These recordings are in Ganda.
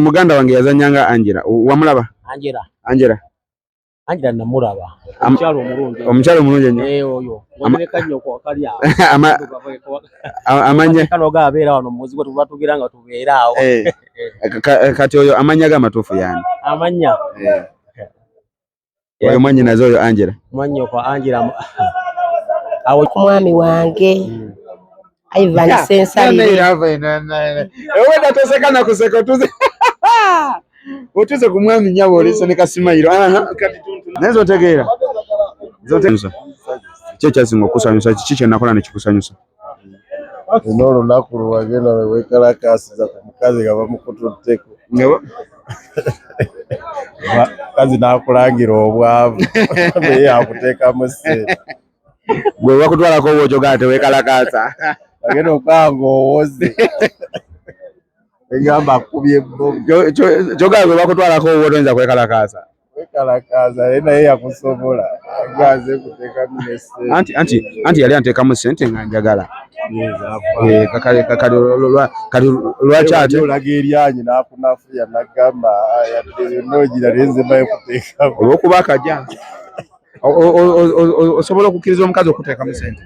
muganda wange yazanyanga Angela wamulaba Angela namulaba omukyalo omulungi nnyo oyo woneka nnyo kwa kali amanya kano gabeera wano muzigo tubatugira nga tubeera awo kati oyo amanya gamatuufu yani amanya oyo mwanyi nazo oyo Angela mwanyi kwa Angela awo mwami wange Ivan Sensali ewe natosekana kuseka tuze otuze ku mwami nyabo olise ne kasimayiro nezo tegeera zotegeera kyo kyasinga okusanyusa kiki nakola ne kikusanyusa Ino lunaku lwagenda wekalakasiza ku mukazi nga bamukututteko kazi nakulangira obwavu naye yakuteekamu ssente gwe wakutwalako obwojoga ate wekalakasa agenda okwanga owoze egamba akubye ebbomu joga gwe wakutwalako obwotonza kwekalakasa naye yakusobola agaze kuteekamu n'essente anti yali anteekamu ssente nga njagala kati lwaki ate olaga eryanyi n'akunafuya n'agamba nogira nenze baye kuteekamu olw'okuba akajja osobola okukkiriza omukazi okuteekamu ssente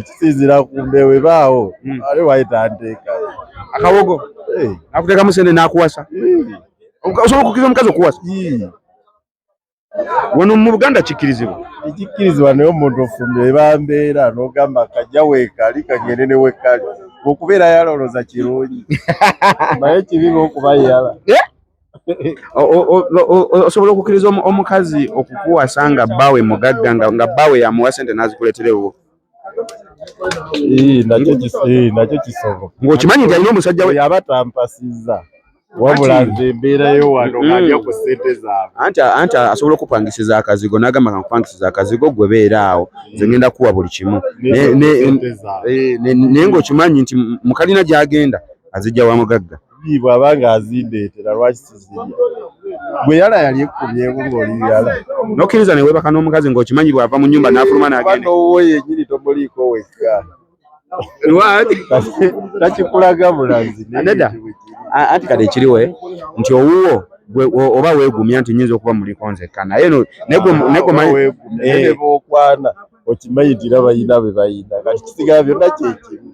kisinzira ku mbeewo ebaawo ale wayita nteeka akawogo akuteekamu ssente n'akuwasa osobola okukkiriza omukazi okuwasa wano mu Buganda kikkirizibwa ekikkirizibwa naye omuntu ofumbire ebambeera n'ogamba kajja weekali kagende ne weekali okubeera yaloloza kirungi naye kibi ng'okuba yala osobola okukkiriza omukazi okukuwasa nga bbaawe mugagga nga bbaawe yamuwa ssente n'azikuleetera ewo nakyo kisoboka ng'okimanyi nti alina omusajja we yaba tampasizza wabula nze embeerayo wano ng'alya ku ssente zaabwe anti asobola okupangisiza akazigo n'agamba nga nkupangisiza akazigo gwe beera awo nze ngenda kuwa buli kimu naye ng'okimanyi nti mukalina gy'agenda azijja wa mugagga bw'aba ng'azindeetera lwaki sizirya gwe yala yali ekkumyemu ng'oli yala n'okkiriza ne weebaka n'omukazi ng'okimanyi bw'ava mu nnyumba n'afuluma n'agenda wowe yennyini tomuliiko wekka takikulaga bulazi nedda anti kati ekiriwe nti owuwo oba weegumya nti nyinza okuba muliko nzekka naye ne bookwana okimanyi nti era bayina be bayina kati kisigala byonna kyekimu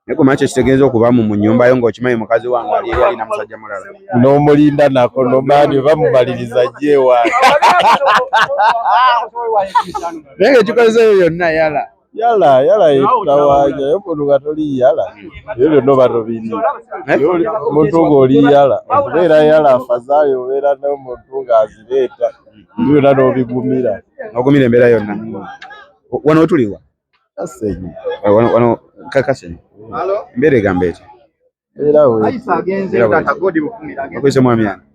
naye gwe makyo kitegeeza okuba mu nnyumba yo ng'okimanyi mukazi wange ali eri alina musajja mulala n'omulinda nako nomaani bamumaliriza gyewaani naye ng'ekikozesa eyo yonna yala yetawaanya naye omuntu nga toli yala ebyo byonna oba tobiri omuntu ng'oli yala okubeera yala afazaayo obeera n'omuntu ng'azireeta byonna n'obigumira n'ogumira embeera yonna wano wetuliwa Kasenyi wano Kasenyi mbeera egamba eti era we okwese mwami yange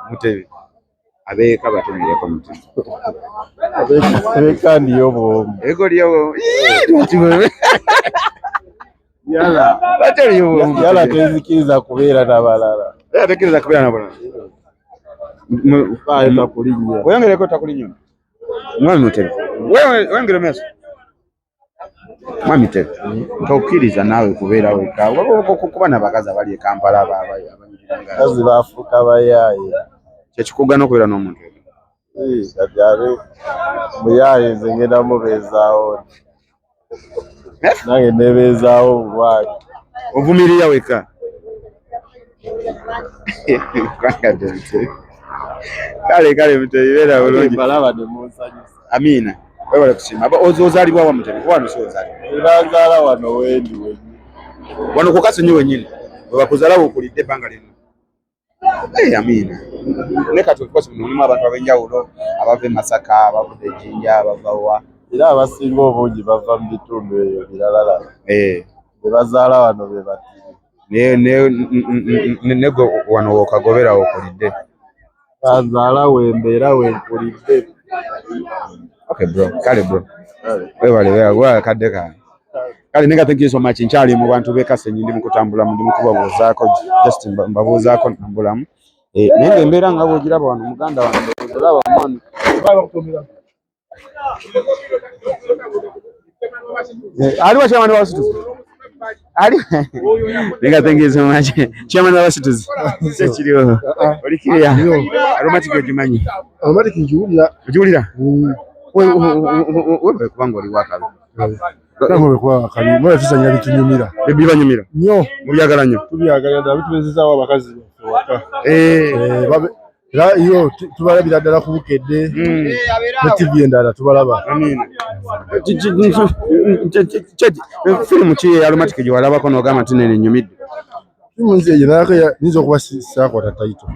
Mutebi abeeka batumireko mutima abeeka ndiyo bwomu ego lyo yala tezikiriza kubeera n'abalala tekiriza kubeera n'abalala takulinnya oyongereko takulinnya mwami Mutebi wengere meso mwami Mutebi ntokkiriza naawe kubeera weka kuba n'abakazi abali e Kampala abakazi baafuuka bayaaye kyekikugana okubeera n'omuntu kati abe muyaaye nze ngenda mubeezaawo nange nebeezaawo bulwaki ovumirira weka kale Mutebi beera bulungi balaba ne munsanyusa amiina webale kusiima ozaalibwa wa Mutebi wano si ozaalibwa ebanzaala wano wendi wennyini wano ku Kasenyi wennyini bwe bakuzaala okulidde ebbanga lino amiina ne kati okikosi muno mulimu abantu ab'enjawulo abava e Masaka abavudde e Jinja abava wa era abasinga obungi bava mu bitundu ebyo biralala be bazaala wano be batiri ne gwe wano wokagobera okulidde kanzaala wembeera wenkulidde okay bro kale bro webale kadde kange kale nega thank you so much nkyali mu bantu b'e Kasenyi ndi mu kutambula ndi mu kubabuuzaako just mbabuuzaako ntambulamu naye ng'embeera nga bw'ogiraba wano muganda wange olaba mwami ali wakyamani wasituza Ali. Nigga, thank you so much. Chairman of Citizens. Chiriyo. Oli kiriya. Aromatic ejimanyi. Aromatic njulira. Njulira. Wewe kubanga oli wakabi. Namwe kwa wakabi. Mwe tusanya bitunyumira. Bibanyumira. Nnyo. Mubyagala nnyo. Tubyagala ddala bitubezezaawo abakazi waka. Era iyo tubalabira ddala ku Bukedde. Ne TV endala tubalaba. Amina. Filimu ki Aromatic gye walabako n'ogamba nti nene nnyumidde? Filimu nze ye nayinza okuba saakwata tayito.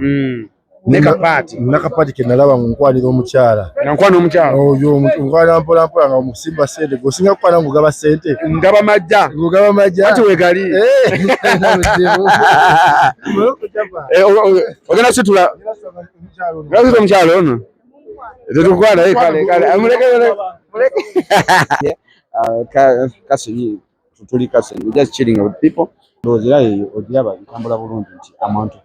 Nakapati ke nalaba mu Nkwanira omukyala. Nkwanira omukyala? Oyo Nkwanira mpola mpola nga omusimba ssente. Gosinga kukwana ngugaba ssente. Ngaba majja. Ngugaba majja. Ati wegali. Ogenda situla. Ngaba omukyala ono. Tetukwana kale. Amuleke. Kasenyi tuli kasenyi. Just chilling with people. Oziraba ntambula bulungi nti amantu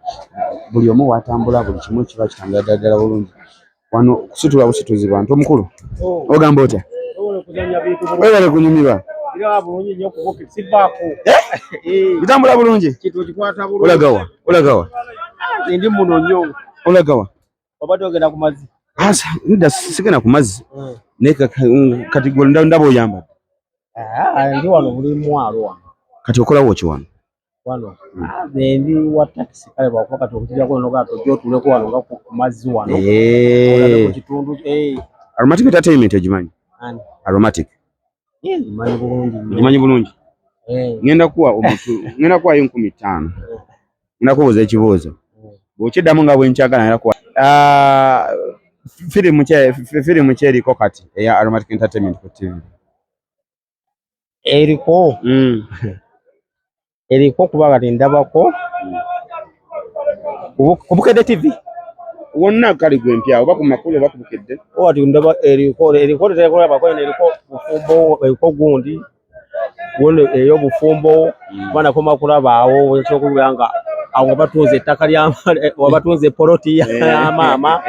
buli omu watambula buli kimu kiba kitambula ddala bulungi. Wano kusitula busituzi bantu omukulu. Ogamba otya? Webale kunyumirwa. Bitambula bulungi. Olagawa. Ndi muno nnyo. Olagawa. Obadde ogenda ku mazzi. Asa nda sigenda ku mazzi. Neka kati gwe ndabo oyamba. Ndi wano buli mwalo wano. Kati okolawo ki wano? Wano ndi wa taxi kale bako kati okutira ko noga to jotule ko wano ku mazzi wano. Ku kitundu Aromatic Entertainment ejimanyi. Aromatic. Ejimanyi bulungi. Ngenda kuwa omuntu. Ngenda kuwa 15,000. Ngenda kubuza ekibuuzo. Bw'okiddamu nga bwenkyagala era kuwa. Filimu ki eriko kati eya Aromatic Entertainment ku TV? Eriko kuba kati ndabako ku Bukedde TV wonna kali gwe mpya oba ku makulu oba ku Bukedde owati ndaba eriko tekola bakola eriko bufumbo eriko gundi wone eyo bufumbo bana koma kulaba awo ekyokulanga awo batunze ettaka lya wabatunze poloti ya mama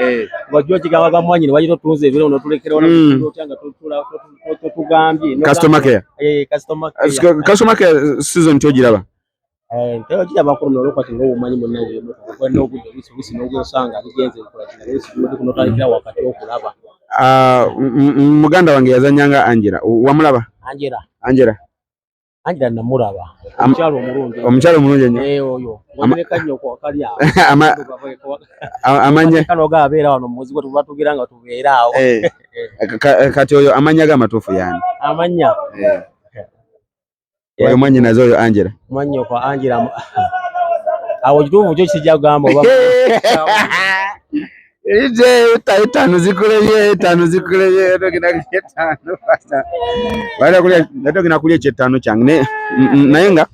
bajjo kigaba mwanyi wajito tunze vile onotulekera ono tyanga tutugambye customer care customer care season tojiraba nteyo kiraba ko no lokati ngo umanyi munne ko no kudde no gosanga bigenze kola kino kuno talikira wakati okulaba muganda wange yazanyanga Angela wamulaba Angela namulaba omukyalo omulungi nnyo oyo woneka nnyo ko kalya amanya kano gabeera wano muzi gwe tubatugira nga tubeera awo kati oyo amanya ga matuufu yani amanya oyo mwanyi nazo oyo Angela mwanyi ko Angela awo kituufu kyo kijja kugamba oba ije taitano zikuleye tokina kitano baada kulia natokina kulia chetano changne nayenga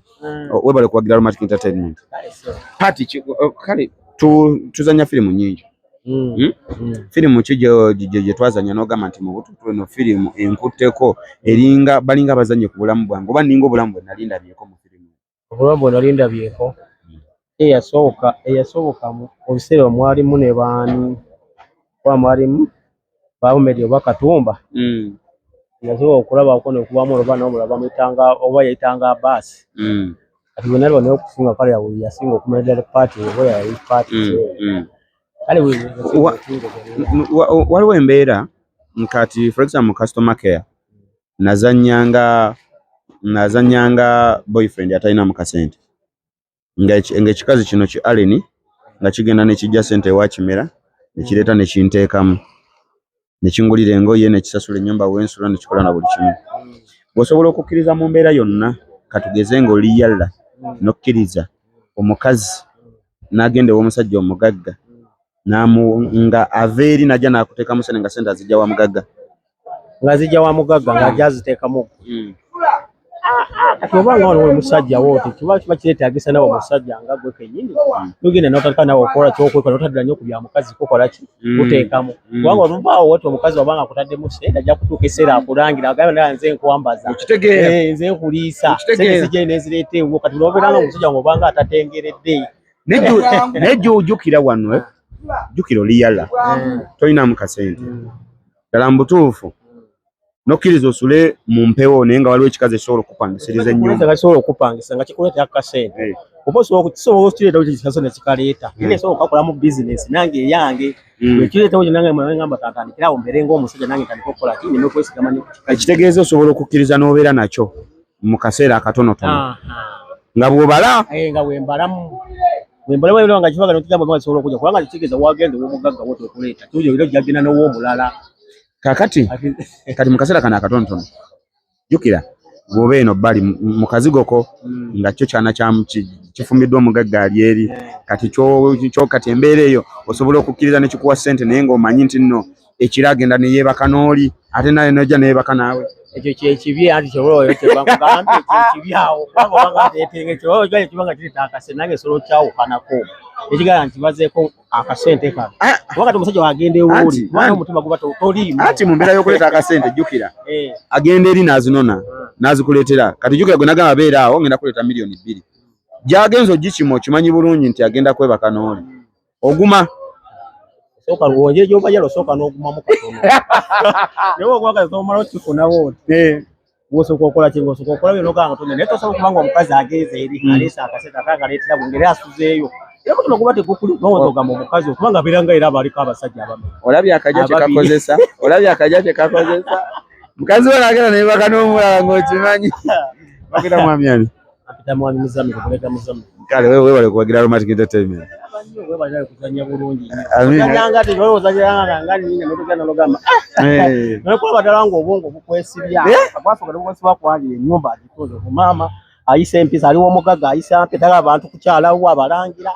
webale kuwagira Aromatic Entertainment party kale tuzanya filimu nyingi filimu kije twazanya nogamba nti mu bututu no filimu enkuteko eringa balinga bazanye ku bulamu bwange oba ningo bulamu bwe nalinda byeko mu filimu obulamu nalinda byeko eyasoboka mu obisero mwali mune bani kwa mwalimu baumedi obakatumba yasoboka okulaba ko ne kubamu olubana omulaba mitanga oba yitanga basi ati bwenali ne okufunga kale yasinga okumedera party oba yayi party kale waliwo embeera nkati for example customer care nazanyanga boyfriend atalina mu kasente nga ekikazi kino ki Aleni nga kigenda ne kijja sente wa Kimera ne kireta ne kinteekamu ne kingulira engoye ne kisasula ennyumba w'ensula ne kikola na buli kimu bw'osobola okukkiriza mu mbeera yonna katugeze ng'oli yalla n'okkiriza omukazi n'agenda ew'omusajja omugagga nga aveeri najja n'akuteekamu sente nga sente azijja wa mugagga ng'ajja aziteekamu Akibanga wano musajja wote kiba kireetagisa nawo musajja nga gwe kenyini nogenda n'otandika nawo okola ky'okweka n'otadde nnyo ku bya mukazi kukola ki kuteekamu kubanga oluvaawo wote omukazi wabanga akutaddemu sente ajja kutuuka eseera akulangira agamba naye nze nkwambaza nze nkuliisa sente zijja nezireeta ewo kati n'obeeranga omusajja ng'obanga atatengeredde nejjo ojjukira wano jjukira oli yala tolinamu kasente ddala mu butuufu nokkiriza osule mu mpewo naye nga waliwo ekikazi ekisobola okupangisiriza ennyumba. Gasobola okupangisa nga kikuleeta akasente. Oba osobola okukireetawo ekikazi ne kikaleeta. Naye esobola okukakolamu bizinesi nange eyange. Ekireetawo kye nange ngamba tantandikirawo mbeere ng'omusajja nange ntandika okukola ki nneme okwesigama ne ekitegeeza osobola okukkiriza n'obeera nakyo mu kaseera akatonotono nga bw'obala. Nga bwembalamu wembala nga kivaga n'okigamba nga kisobola okujja kubanga kitegeeza wagenda ow'omugagga bw'oto okuleeta tuyo era gyagenda n'ow'omulala. Kakati kati mu kaseera kano akatonotono jjukira bw'oba eno bbali mu kazigoko nga kyo kyana kifumiddwa omugagga ali eri kati kyo kati embeera eyo osobola okukkiriza ne kikuwa ssente naye ng'omanyi nti nno ekiro agenda ne yeebaka n'oli ate naye n'ojja ne yeebaka naawe. Ekyo kyekibi anti kyolwoyo kyebakugambye kyekibyawo kubanga ekyo kibanga kireeta akasente nange esobola okyawukanako ekigala nti bazeeko akasente kano wakati omusajja wagenda ewuuli kubanga omutima guba toliimu. Anti mu mbeera y'okuleeta akasente jjukira agenda eri n'azinona n'azikuleetera kati jjukira gwe nagamba beera awo ngenda kuleeta miliyoni 2 gy'agenza ogikima okimanyi bulungi nti agenda kwebaka n'oli oguma soka ruonje jo bajalo soka n'ogumamu katono newo gwaka zomala okifunawo oti wosoka okola kingo soka okola bino kanga tonne neto soka kubanga omukazi ageze eri alisa akaseta akagaleetera bungere asuzeeyo era kuno kuba tekukuli n'owotoga mu mukazi okubanga biranga era abaliko abasajja abamu. Olabye akaja kye kakozesa olabye akaja kye kakozesa mukazi we agenda ne yeebaka n'omulala ng'okimanyi bagenda mwami ani apita mwami Muzami kukuleta Muzami kale wewe wale kuwagira Aromatic Entertainment wewe bajale kuzanya bulungi kuzanya ati wewe ozanya ngani nyine motoka nalogama nalikuwa badalango obongo bukwesibya abafu kali bwasiba kwali ennyumba agitoze ku mama ayise empisa aliwo omugagga ayise ampeta abantu kukyala wa abalangira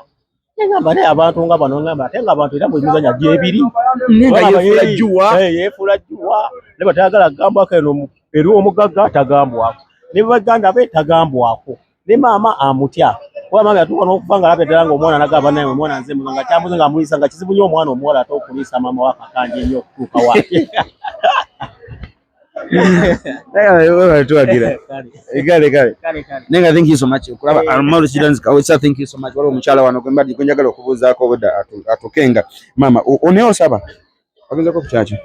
ngamba ne abantu nga bano ngamba ate nga abantu era mwimuzanya gyebiri ninga yefula jjuwa yefula jjuwa ne batagala gamba keno eri omugagga tagambwako ne baganda be tagambwako ne mama amutya kwa mama yatuka n'okuvanga lapetera ng'omwana nagamba naye omwana nze muzanga kyamuze nga mulisa nga kizibu nnyo omwana omuwala ate okulisa mama wakakanje nnyo okutuuka wake Nenga thank you so much kulaba Armando Children's Kawesa thank you so much waliwo omukyala wano gwe mbadde njagala okubuuzaako obudde atukenga mama oneyo saba agenzaako ku kyaki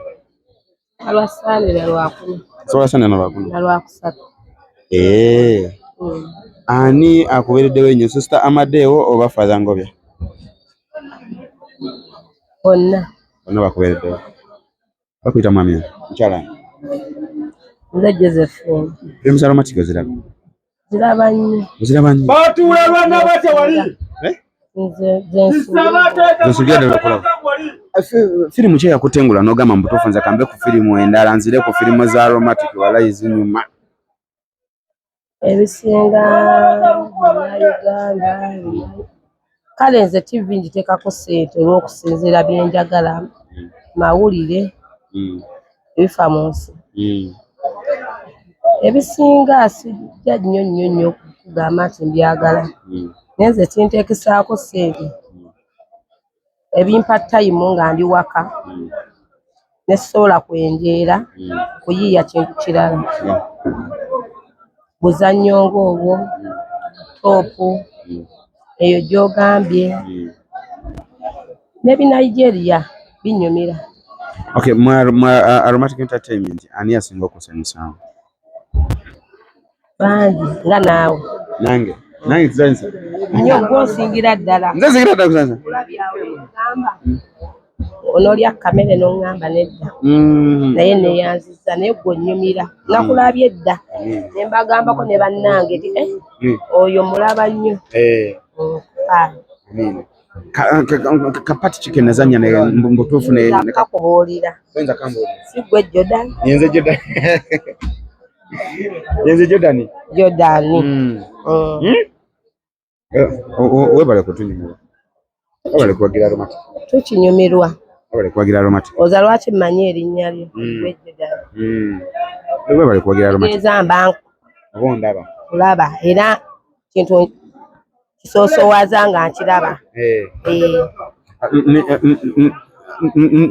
Alwasanira lwakulu sobasanira lwakulu lwakusatu ani akubeereddewo ennyo sister Amadeo oba father Ngobya bonna bakubeereddewo bakuyita mwami mukyala nze Josephine James Aromatic oziraba ziraba nnyo batuula lwana batya wali nze firimu kye yakutengula n'ogamba mu butuufu nze kambe ku firimu endala nzire ku firimu za Aromatic walayizi nyuma ebisinga Uganda kale nze TV ngiteekako ssente olw'okusinziira bye njagala mawulire ebifa mu nsi ebisinga sijja nnyo okugamba nti mbyagala naye nze kinteekesaako ssente ebimpa tayimu nga ndi waka ne sisobola kwenjeera kuyiiya kintu kirala buzannyo ng'obwo toopu eyo gy'ogambye n'ebinigeria binyumira. Okay, Aromatic Entertainment ani asinga okusanyusa bangi nga naawe nange tuzanyisa nnyo gw'osingira ddala nze singira ddala kusanyusa onolya kamere n'oŋŋamba nedda naye neyanziza naye gw'onnyumira nakulabye edda ne mbagambako ne bannange ti oyo mulaba nnyo kapati kike nazanya mbutuufu nekakubuulira si gwe Jordan yenze Jordan webale kutunyumira webale kuwagira Aromatic tukinyumirwa webale kuwagira Aromatic oza lwaki mmanyi erinnya lyo gwe Jordan webale kuwagira Aromatic ezamba ndaba kulaba era kintu kisoosowaza nga nkiraba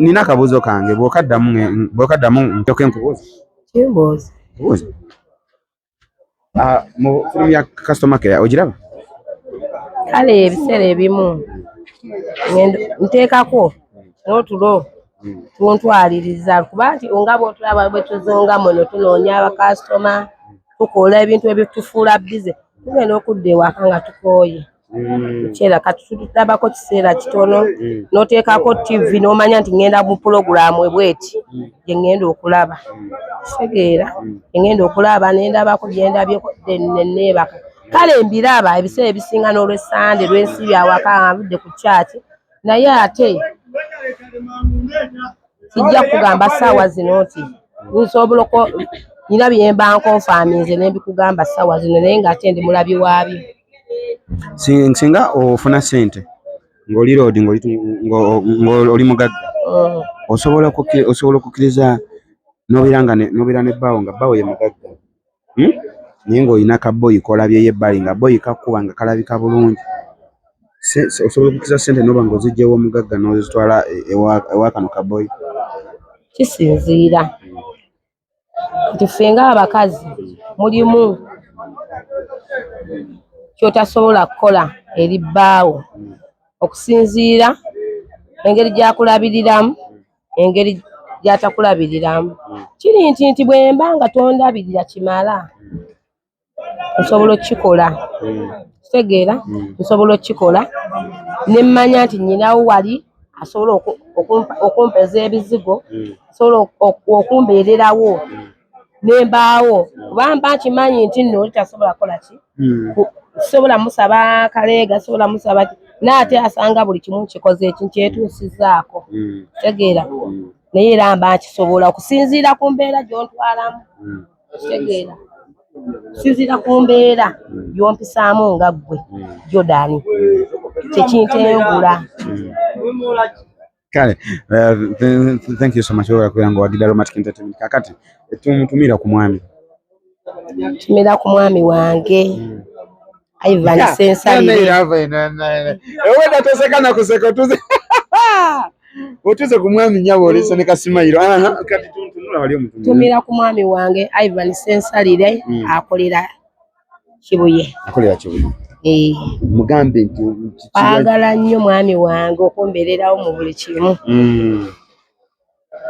nina akabuuzo kange bw'okaddamu ntoke nkubuuza kimbuuza mu firimu ya Customer Care ogiraba kale ebiseera ebimu nteekako n'otulo tuntwaliriza kuba nti nga bw'otulaba bwe tuzonga muno tunoonya abakasitoma tukola ebintu ebitufuula bize tugenda okudda ewaka nga tukooye ekyera kati tutabako kiseera kitono n'oteekako TV n'omanya nti ngenda mu pulogulaamu ebweti gye ngenda okulaba kitegeera ngenda okulaba nendabako gye ndabyeko neneebaka kale mbiraba ebiseera ebisinga n'olw'Essande lw'ensibya awaka nga nvudde ku kyaki naye ate kijja kugamba ssaawa zino nti nsobola nina bye mba nkonfaaminze ne mbikugamba ssaawa zino naye ng'ate ndi mulabi waabyo. Singa ofuna ssente ng'oli roodi ng'oli mugagga osobola okukkiriza n'obeera ne bbaawo nga bbaawo ye mugagga naye ng'olina kaboyi kolabye yebbali nga boyi kakkuba nga kalabika bulungi osobola okukkiriza ssente n'oba ng'ozigyewo omugagga n'ozitwala ewa kano kaboyi? Kisinziira kati ffe ng'abakazi mulimu kyotasobola kukola eri bbaawo okusinziira engeri gyakulabiriramu engeri gyatakulabiriramu kiri nti bwe mba nga tondabirira kimala nsobola okukikola kitegeera nsobola okukikola ne mmanya nti nnyinawo wali asobola okumpeza ebizigo asobola okumbeererawo nembaawo kuba mba nkimanyi nti nno oli tasobola kukola ki sobola musaba kaleega sobola musaba naate asanga buli kimu kikoze ekyetuusizaako kitegeera naye era mba nkisobola okusinziira ku mbeera gy'ontwalamu kitegeera okusinziira ku mbeera gy'ompisaamu nga ggwe Jordan kyekintengula. Kale, thank you so much nga wagidde Aromatic Entertainment. Kakati tumira ku mwami. Tumira ku mwami wange Ivan Ssensalire. Eweda tosekana kuseka tuze. Otuze ku mwami nyabo oliso ne Kasimayiro. Kati tunula wali omutumira. Tumira ku mwami wange Ivan Ssensalire akolera Kibuye. Akolera Kibuye. Mugambe nti agala nnyo mwami wange okumbeererawo mu buli kimu.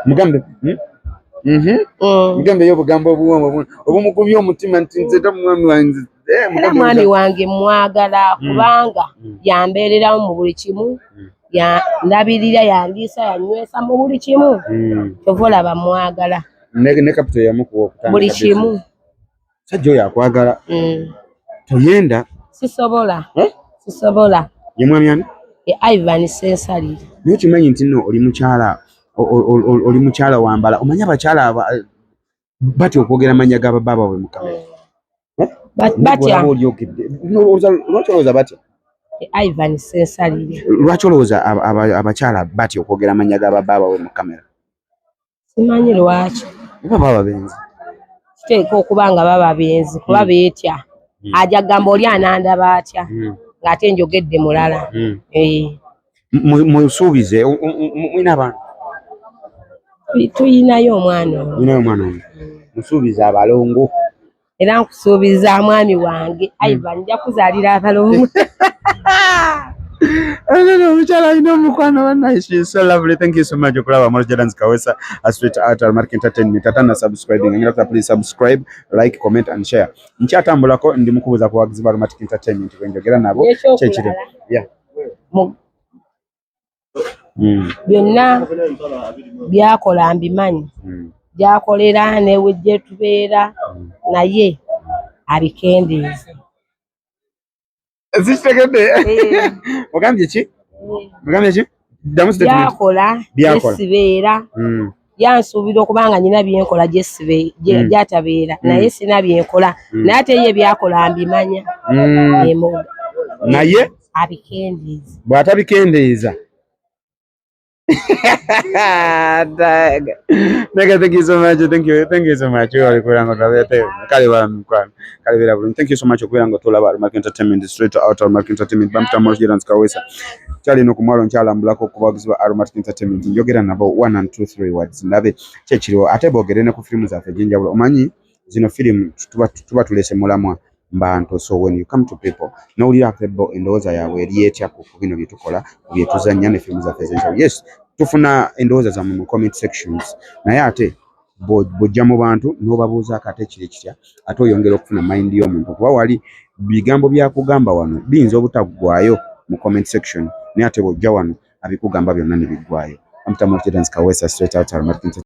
Mugambe mugambe y'obugambo obumukubye omutima nti nze mwami wange. Era mwami wange mwagala kubanga yambeererawo mu buli kimu ndabirira yandiisa yanywesa mu buli kimu kyova olaba mwagala ne kapito yamukuwa okutanga buli kimu sajja oyo akwagala toyenda sisobola sisobola ye mwami ani Ivan Ssensalire. Niyo kimanyi nti nno oli mukyala wambala omanya abakyala bati okwogera amannya g'ababba baabwe mu kamera batya lwaki olowooza batya Ivan Ssensalire lwaki olowooza abakyala bati okwogera amannya g'ababba baabwe mu kamera? Simanyi lwaki baba babenzi kiteeka okuba nga baba benzi kuba beetya ajja kugamba oli anandaba atya ng'ate njogedde mulala. Musuubize mwina abaana tuyinayo omwana omwe musuubize abalongo era nkusuubiza mwami wange Ivan nja kuzaalira abalongo. Omukyala alina omukwano bannaye. She is so lovely. Thank you so much okulaba Morris Jordan Kawesa straight out Aromatic Entertainment. Atana subscribing and after please subscribe, like, comment and share. Nkyatambulako ndi mukubuza ku bagizi ba Aromatic Entertainment kwenjogera nabo kyekiri byonna byakola mbimanyi byakolera ne wejje tubeera naye abikendeeze. Zitegedde ogambye ki? Ogambye ki? Byakola byesibeera yansuubira okubanga nyina byenkola gyatabeera naye sina byenkola naye ate ye byakola mbimanya naye abikendeeze bw'atabikendeeza. Thank you so much. Thank you so much. Thank you so much okubeera nga otulaba Aromatic Entertainment straight out Aromatic Entertainment bamuta Morris Jordan Kawesa kyali no kumwalo nkyalambulako ku bagizi ba Aromatic Entertainment njogera nabo 1 and 2 3 words ndabe kyekiriwo ate boogere ne ku firimu zaffe egy'enjawulo omanyi zino firimu tuba tulese mulamwa mbantu. So when you come to people n'owulira akebo endowooza yaabwe eri etya ku bino bye tukola bye tuzannya ne firimu zaffe ez'enjawulo. Yes tufuna endowooza zammwe mu comment sections naye ate bw'ojja mu bantu n'obabuuzaako ate kiri kitya ate oyongera okufuna mind y'omuntu kuba wali bigambo byakugamba wano biyinza obutaggwaayo mu comment section naye ate bw'ojja wano abikugamba byonna ne biggwaayo. I'm Tamu Kawesa, straight out of